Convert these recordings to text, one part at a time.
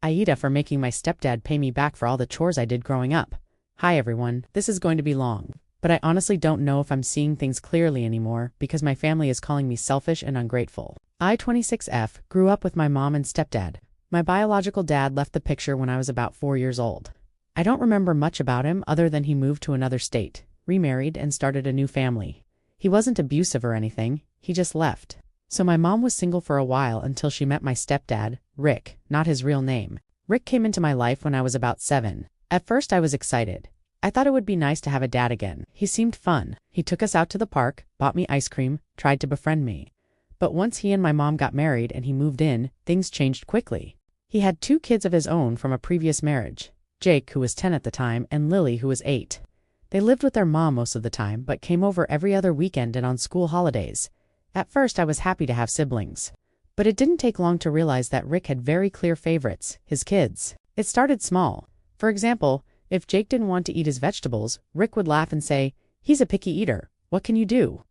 AITA for making my stepdad pay me back for all the chores I did growing up. Hi everyone, this is going to be long, but I honestly don't know if I'm seeing things clearly anymore because my family is calling me selfish and ungrateful. I, 26F, grew up with my mom and stepdad. My biological dad left the picture when I was about 4 years old. I don't remember much about him other than he moved to another state, remarried, and started a new family. He wasn't abusive or anything, he just left. So my mom was single for a while until she met my stepdad, Rick, not his real name. Rick came into my life when I was about 7. At first I was excited. I thought it would be nice to have a dad again. He seemed fun. He took us out to the park, bought me ice cream, tried to befriend me. But once he and my mom got married and he moved in, things changed quickly. He had 2 kids of his own from a previous marriage, Jake, who was 10 at the time, and Lily, who was 8. They lived with their mom most of the time, but came over every other weekend and on school holidays. At first I was happy to have siblings. But it didn't take long to realize that Rick had very clear favorites, his kids. It started small. For example, if Jake didn't want to eat his vegetables, Rick would laugh and say, "He's a picky eater. What can you do?"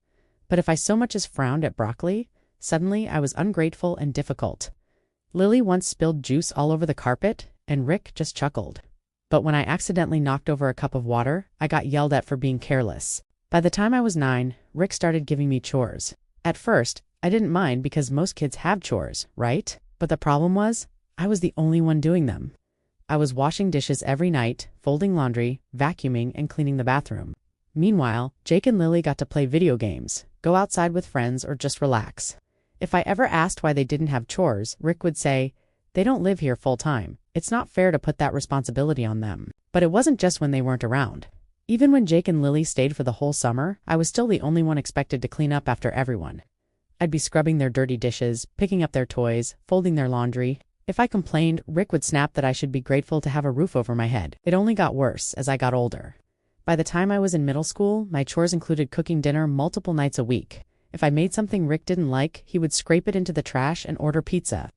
But if I so much as frowned at broccoli, suddenly I was ungrateful and difficult. Lily once spilled juice all over the carpet, and Rick just chuckled. But when I accidentally knocked over a cup of water, I got yelled at for being careless. By the time I was 9, Rick started giving me chores. At first, I didn't mind because most kids have chores, right? But the problem was, I was the only one doing them. I was washing dishes every night, folding laundry, vacuuming, and cleaning the bathroom. Meanwhile, Jake and Lily got to play video games, go outside with friends, or just relax. If I ever asked why they didn't have chores, Rick would say, "They don't live here full time. It's not fair to put that responsibility on them." But it wasn't just when they weren't around. Even when Jake and Lily stayed for the whole summer, I was still the only one expected to clean up after everyone. I'd be scrubbing their dirty dishes, picking up their toys, folding their laundry. If I complained, Rick would snap that I should be grateful to have a roof over my head. It only got worse as I got older. By the time I was in middle school, my chores included cooking dinner multiple nights a week. If I made something Rick didn't like, he would scrape it into the trash and order pizza,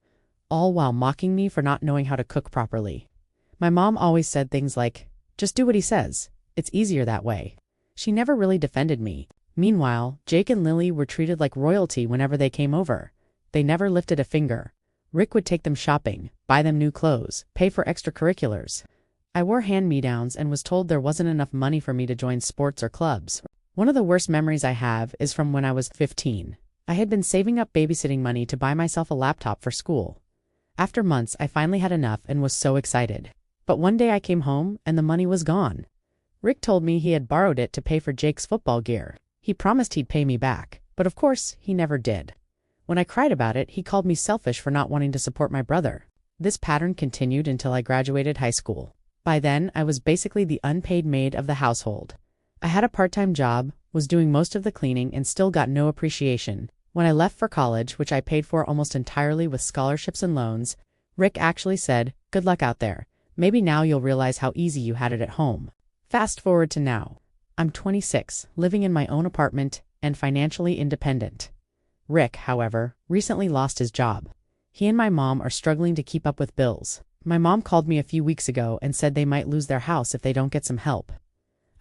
all while mocking me for not knowing how to cook properly. My mom always said things like, "Just do what he says. It's easier that way." She never really defended me. Meanwhile, Jake and Lily were treated like royalty whenever they came over. They never lifted a finger. Rick would take them shopping, buy them new clothes, pay for extracurriculars. I wore hand-me-downs and was told there wasn't enough money for me to join sports or clubs. One of the worst memories I have is from when I was 15. I had been saving up babysitting money to buy myself a laptop for school. After months, I finally had enough and was so excited. But one day I came home and the money was gone. Rick told me he had borrowed it to pay for Jake's football gear. He promised he'd pay me back, but of course, he never did. When I cried about it, he called me selfish for not wanting to support my brother. This pattern continued until I graduated high school. By then, I was basically the unpaid maid of the household. I had a part-time job, was doing most of the cleaning, and still got no appreciation. When I left for college, which I paid for almost entirely with scholarships and loans, Rick actually said, "Good luck out there. Maybe now you'll realize how easy you had it at home." Fast forward to now. I'm 26, living in my own apartment, and financially independent. Rick, however, recently lost his job. He and my mom are struggling to keep up with bills. My mom called me a few weeks ago and said they might lose their house if they don't get some help.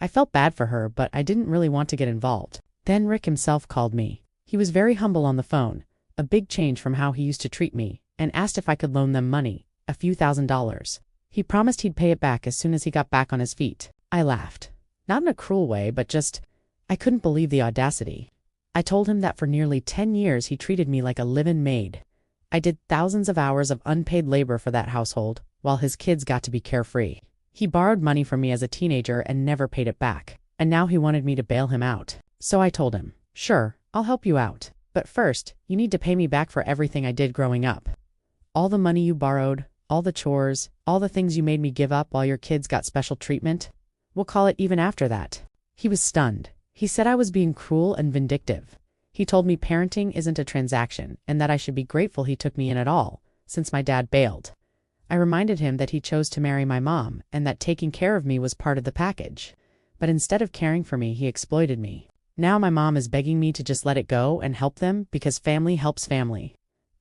I felt bad for her, but I didn't really want to get involved. Then Rick himself called me. He was very humble on the phone, a big change from how he used to treat me, and asked if I could loan them money, a few $1,000s. He promised he'd pay it back as soon as he got back on his feet. I laughed. Not in a cruel way, but just, I couldn't believe the audacity. I told him that for nearly 10 years he treated me like a live-in maid. I did thousands of hours of unpaid labor for that household, while his kids got to be carefree. He borrowed money from me as a teenager and never paid it back, and now he wanted me to bail him out. So I told him, "Sure, I'll help you out. But first, you need to pay me back for everything I did growing up. All the money you borrowed, all the chores, all the things you made me give up while your kids got special treatment. We'll call it even after that." He was stunned. He said I was being cruel and vindictive. He told me parenting isn't a transaction and that I should be grateful he took me in at all, since my dad bailed. I reminded him that he chose to marry my mom and that taking care of me was part of the package. But instead of caring for me, he exploited me. Now my mom is begging me to just let it go and help them because family helps family.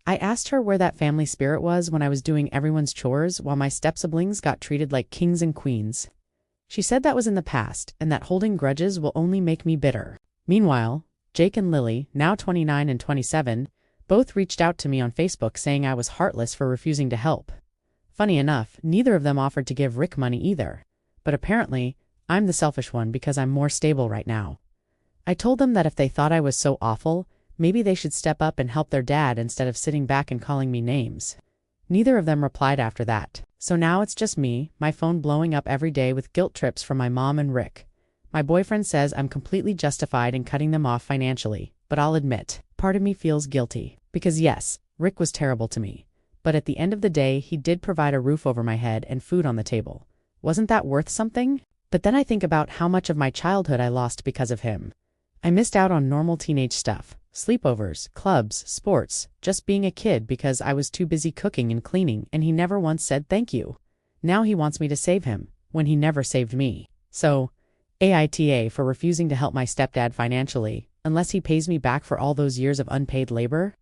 I asked her where that family spirit was when I was doing everyone's chores while my step-siblings got treated like kings and queens. She said that was in the past and that holding grudges will only make me bitter. Meanwhile, Jake and Lily, now 29 and 27, both reached out to me on Facebook saying I was heartless for refusing to help. Funny enough, neither of them offered to give Rick money either. But apparently, I'm the selfish one because I'm more stable right now. I told them that if they thought I was so awful, maybe they should step up and help their dad instead of sitting back and calling me names. Neither of them replied after that. So now it's just me, my phone blowing up every day with guilt trips from my mom and Rick. My boyfriend says I'm completely justified in cutting them off financially, but I'll admit, part of me feels guilty. Because yes, Rick was terrible to me. But at the end of the day, he did provide a roof over my head and food on the table. Wasn't that worth something? But then I think about how much of my childhood I lost because of him. I missed out on normal teenage stuff, sleepovers, clubs, sports, just being a kid because I was too busy cooking and cleaning, and he never once said thank you. Now he wants me to save him, when he never saved me. So, AITA for refusing to help my stepdad financially, unless he pays me back for all those years of unpaid labor?